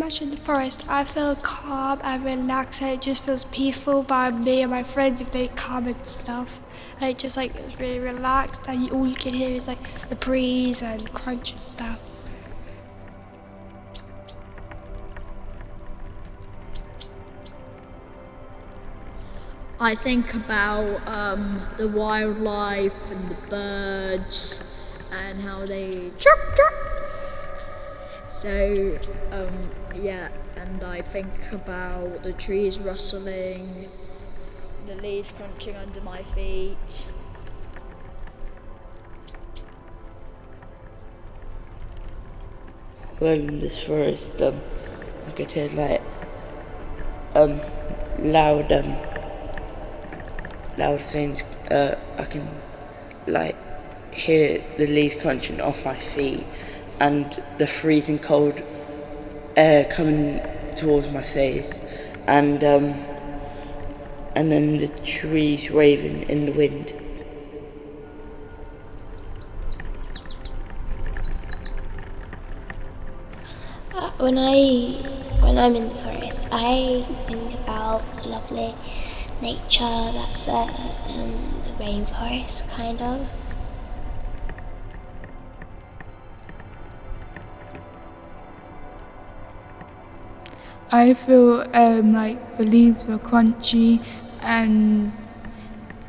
much in the forest, I feel calm and relaxed, and it just feels peaceful by me and my friends if they come and stuff. And it just like it's really relaxed, and all you can hear is like the breeze and crunch and stuff. I think about the wildlife and the birds and how they chirp chirp. So yeah, and I think about the trees rustling, the leaves crunching under my feet. Well, in this forest, I could hear like loud loud things. I can like hear the leaves crunching off my feet and the freezing cold air coming towards my face, and then the trees waving in the wind. When I'm in the forest, I think about lovely nature. That's the rainforest, kind of. I feel like the leaves are crunchy, and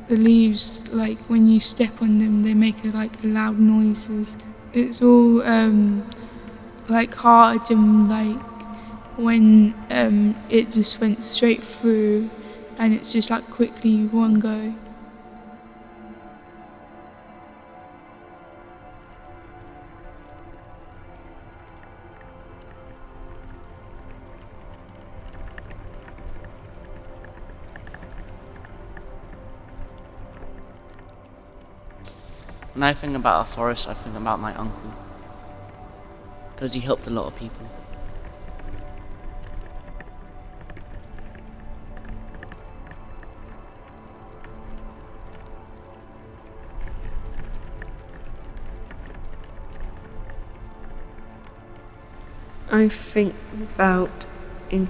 the leaves, like when you step on them, they make like loud noises. It's all like hard, and like when it just went straight through, and it's just like quickly one go. When I think about a forest, I think about my uncle, because he helped a lot of people. I think about in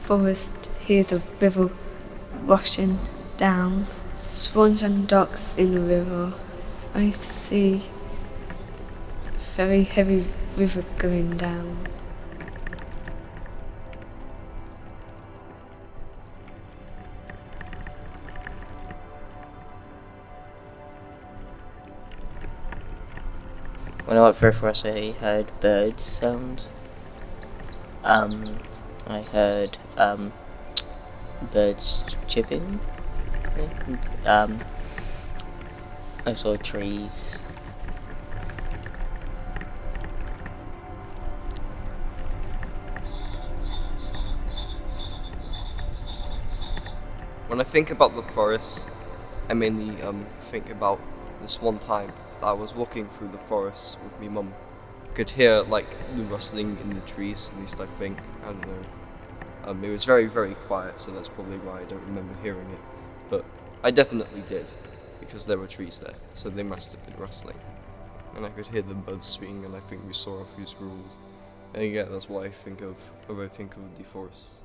forest, hear the river washing down, swans and ducks in the river. I see very heavy river going down. When I went through forest, I heard bird sounds. I heard birds chirping. I saw trees. When I think about the forest, I mainly think about this one time that I was walking through the forest with my mum. Could hear like the rustling in the trees, at least I think. I don't know. It was very, very quiet, so that's probably why I don't remember hearing it. But I definitely did, because there were trees there, so they must have been rustling. And I could hear the birds swing, and I think we saw a few squirrels. And yeah, that's what I think of when I think of the forest.